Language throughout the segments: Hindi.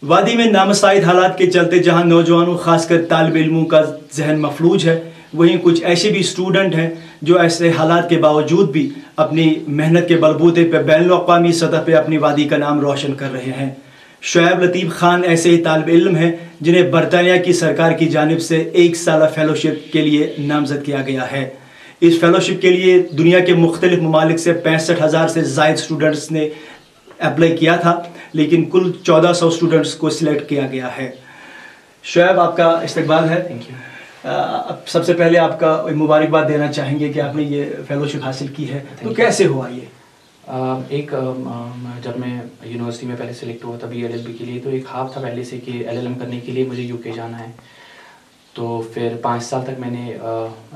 वादी में नामसाइद हालात के चलते जहां नौजवानों खासकर तालिब इल्मों का जहन मफलूज है, वहीं कुछ ऐसे भी स्टूडेंट हैं जो ऐसे हालात के बावजूद भी अपनी मेहनत के बलबूते पर बैनुल-अक़वामी सतह पर अपनी वादी का नाम रोशन कर रहे हैं। शुएब लतीफ़ खान ऐसे ही तालिब इल्म हैं जिन्हें बरतानिया की सरकार की जानिब से 1 साला फेलोशिप के लिए नामजद किया गया है। इस फेलोशिप के लिए दुनिया के मुख्तलिफ ममालिक से 65,000 से ज़ायद स्टूडेंट्स ने अप्लाई किया था, लेकिन कुल 1400 स्टूडेंट्स को सिलेक्ट किया गया है। शुएब, आपका इस्तकबाल है। Thank you. अब सबसे पहले आपका मुबारकबाद देना चाहेंगे कि आपने ये फेलोशिप हासिल की है, तो कैसे हुआ ये? जब मैं यूनिवर्सिटी में पहले सिलेक्ट हुआ तभी LLB के लिए, तो एक ख्वाब था पहले से कि LLM करने के लिए मुझे UK जाना है। तो फिर 5 साल तक मैंने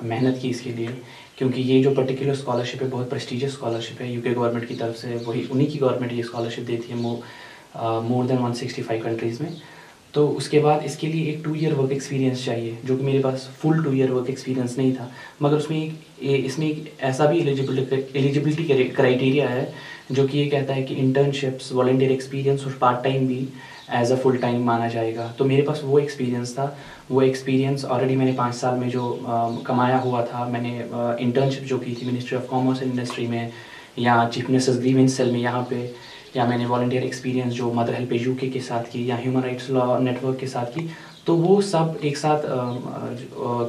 मेहनत की इसके लिए, क्योंकि ये जो पर्टिकुलर स्कॉलरशिप है बहुत प्रेस्टिजियस स्कॉलरशिप है UK गवर्नमेंट की तरफ से। वही उन्हीं की गवर्नमेंट ये स्कॉलरशिप देती है मोर देन 165 कंट्रीज़ में। तो उसके बाद इसके लिए एक 2 ईयर वर्क एक्सपीरियंस चाहिए, जो कि मेरे पास फुल 2 ईयर वर्क एक्सपीरियंस नहीं था। मगर इसमें एक ऐसा भी एलिजिबिलिटी क्राइटेरिया है जो कि ये कहता है कि इंटर्नशिप्स, वॉलंटियर एक्सपीरियंस और पार्ट टाइम भी एज अ फुल टाइम माना जाएगा। तो मेरे पास वो एक्सपीरियंस था। वो एक्सपीरियंस ऑलरेडी मैंने 5 साल में जो कमाया हुआ था। मैंने इंटर्नशिप जो की थी ministry of commerce and industry में, या चीफ मिनिस्टर्स ग्रीवेंस सेल में यहाँ पे, या मैंने वॉलंटियर एक्सपीरियंस जो मदर हेल्पेज UK के साथ की, या ह्यूमन राइट्स लॉ नेटवर्क के साथ की। तो वो सब एक साथ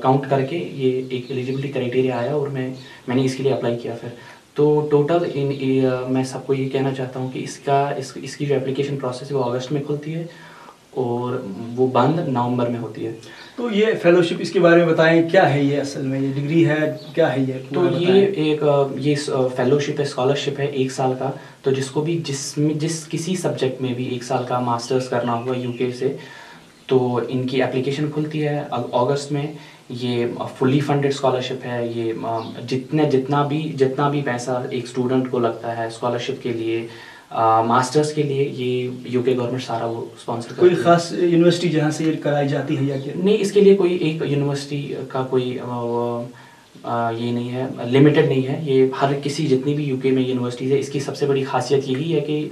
काउंट करके ये एक एलिजिबिलिटी क्राइटेरिया आया और मैंने इसके लिए अप्लाई किया। फिर तो टोटल मैं सबको ये कहना चाहता हूँ कि इसकी जो एप्लीकेशन प्रोसेस है वो अगस्त में खुलती है और वो बंद नवंबर में होती है। तो ये फेलोशिप, इसके बारे में बताएं, क्या है ये? असल में ये डिग्री है, क्या है ये? तो ये फेलोशिप है, स्कॉलरशिप है 1 साल का। तो जिसको भी जिस किसी सब्जेक्ट में भी 1 साल का मास्टर्स करना होगा UK से, तो इनकी एप्लीकेशन खुलती है अगस्त में। ये फुली फंडेड स्कॉलरशिप है। ये जितना भी पैसा एक स्टूडेंट को लगता है स्कॉलरशिप के लिए, मास्टर्स के लिए, ये UK गवर्नमेंट सारा वो स्पॉन्सर करती है। कोई खास यूनिवर्सिटी जहाँ से ये कराई जाती है या क्या? नहीं, इसके लिए कोई एक यूनिवर्सिटी का कोई ये नहीं है, लिमिटेड नहीं है। ये हर किसी जितनी भी UK में यूनिवर्सिटीज़ है, इसकी सबसे बड़ी खासियत यही है कि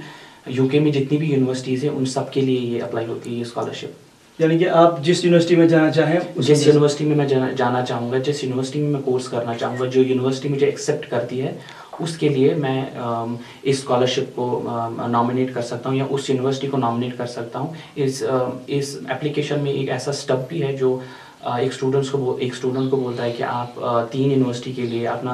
UK में जितनी भी यूनिवर्सिटीज़ है उन सब के लिए ये अप्लाई होती है ये स्कॉलरशिप। यानी कि आप जिस यूनिवर्सिटी में जाना चाहें, जिस यूनिवर्सिटी में मैं जाना चाहूँगा, जिस यूनिवर्सिटी में मैं कोर्स करना चाहूँगा, जो यूनिवर्सिटी मुझे एक्सेप्ट करती है, उसके लिए मैं इस स्कॉलरशिप को नॉमिनेट कर सकता हूँ या उस यूनिवर्सिटी को नॉमिनेट कर सकता हूँ। इस एप्लीकेशन में एक ऐसा स्टेप भी है जो एक स्टूडेंट को बोलता है कि आप 3 यूनिवर्सिटी के लिए अपना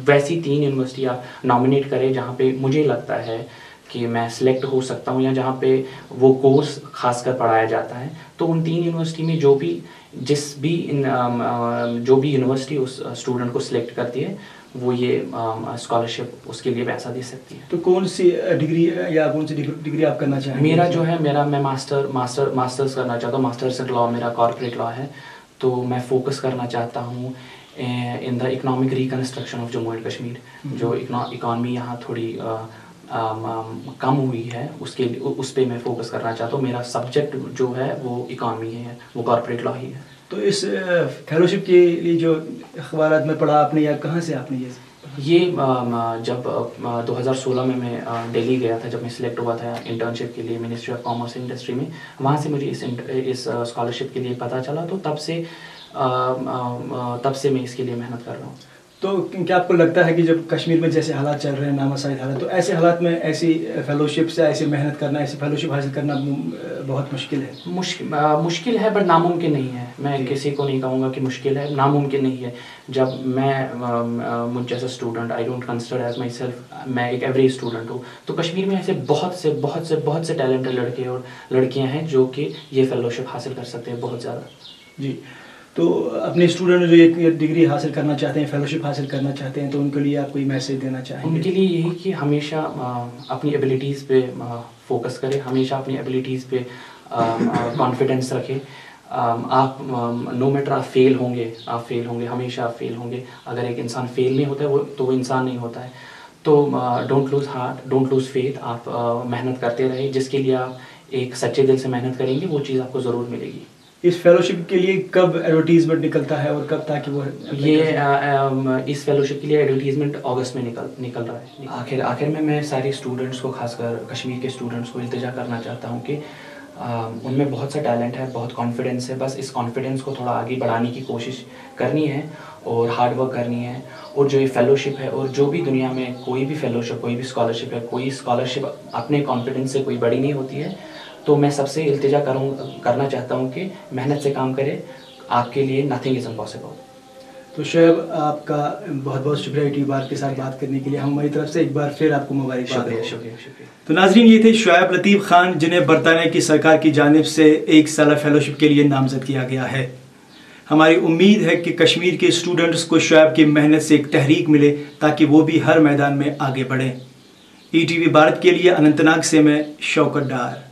वैसी 3 यूनिवर्सिटी आप नॉमिनेट करें जहाँ पे मुझे लगता है कि मैं सिलेक्ट हो सकता हूँ या जहाँ पे वो कोर्स खासकर पढ़ाया जाता है। तो उन 3 यूनिवर्सिटी में जो भी यूनिवर्सिटी उस स्टूडेंट को सिलेक्ट करती है, वो ये स्कॉलरशिप उसके लिए पैसा दे सकती है। तो कौन सी डिग्री या कौन सी डिग्री आप करना चाहेंगे? मेरा जो है मैं मास्टर्स करना चाहता हूँ। मास्टर्स इन लॉ, मेरा कॉर्पोरेट लॉ है। तो मैं फोकस करना चाहता हूँ in the economic reconstruction of Jammu and Kashmir. जो इकॉनमी यहाँ थोड़ी कम हुई है, उस पर मैं फोकस करना चाहता हूँ। मेरा सब्जेक्ट जो है वो इकॉनमी है, वो कॉर्पोरेट लॉ ही है। तो इस फेलोशिप के लिए जो अखबारात में पढ़ा आपने, या कहाँ से आपने ये जब 2016 में मैं दिल्ली गया था, जब मैं सिलेक्ट हुआ था इंटर्नशिप के लिए मिनिस्ट्री ऑफ कॉमर्स इंडस्ट्री में, वहाँ से मुझे इस स्कॉलरशिप के लिए पता चला। तो तब से मैं इसके लिए मेहनत कर रहा हूँ। तो क्या आपको लगता है कि जब कश्मीर में जैसे हालात चल रहे हैं, नामसाइद हालात, तो ऐसे हालात में ऐसी फेलोशिप से ऐसी मेहनत करना, ऐसी फेलोशिप हासिल करना बहुत मुश्किल है? मुश्किल है, बट नामुमकिन नहीं है। मैं किसी को नहीं कहूँगा कि मुश्किल है, नामुमकिन नहीं है। जब मुझ जैसा student, I don't consider as myself, मैं एक एवरेज स्टूडेंट हूँ। तो कश्मीर में ऐसे बहुत से टैलेंटेड लड़के और लड़कियाँ हैं जो कि ये फेलोशिप हासिल कर सकते हैं, बहुत ज़्यादा। जी। तो अपने स्टूडेंट जो एक डिग्री हासिल करना चाहते हैं, फेलोशिप हासिल करना चाहते हैं, तो उनके लिए आप कोई मैसेज देना चाहेंगे? उनके लिए यही कि हमेशा अपनी एबिलिटीज़ पे फोकस करें, हमेशा अपनी एबिलिटीज़ पे कॉन्फिडेंस रखें। आप नो मैटर आप फेल होंगे, हमेशा आप फेल होंगे। अगर एक इंसान फेल नहीं होता है तो वो इंसान नहीं होता है। तो don't lose heart, don't lose faith. आप मेहनत करते रहे, जिसके लिए आप एक सच्चे दिल से मेहनत करेंगे वो चीज़ आपको ज़रूर मिलेगी। इस फेलोशिप के लिए कब एडवर्टीजमेंट निकलता है और कब, ताकि वो इस फेलोशिप के लिए एडवर्टीजमेंट अगस्त में निकल रहा है। आखिर में मैं सारे स्टूडेंट्स को, खासकर कश्मीर के स्टूडेंट्स को इल्तिजा करना चाहता हूँ कि उनमें बहुत सा टैलेंट है, बहुत कॉन्फिडेंस है, बस इस कॉन्फिडेंस को थोड़ा आगे बढ़ाने की कोशिश करनी है और हार्ड वर्क करनी है। और जो ये फेलोशिप है, और जो भी दुनिया में कोई भी फेलोशिप, कोई भी स्कॉलरशिप है, कोई स्कॉलरशिप अपने कॉन्फिडेंस से कोई बड़ी नहीं होती है। तो मैं सबसे इल्तिजा करना चाहता हूँ कि मेहनत से काम करें, आपके लिए नथिंग इज़ इम्पॉसिबल। तो शोएब, आपका बहुत बहुत शुक्रिया यूट्यूबर के साथ बात करने के लिए। हमारी तरफ से एक बार फिर आपको मुबारकबाद। शुक्रिया। तो नाजरीन, ये थे शोएब लतीफ़ खान, जिन्हें बरतानिया की सरकार की जानिब से 1 साला फेलोशिप के लिए नामजद किया गया है। हमारी उम्मीद है कि कश्मीर के स्टूडेंट्स को शोएब की मेहनत से एक तहरीक मिले, ताकि वो भी हर मैदान में आगे बढ़ें। ETV भारत के लिए अनंतनाग से मैं शौकत डार।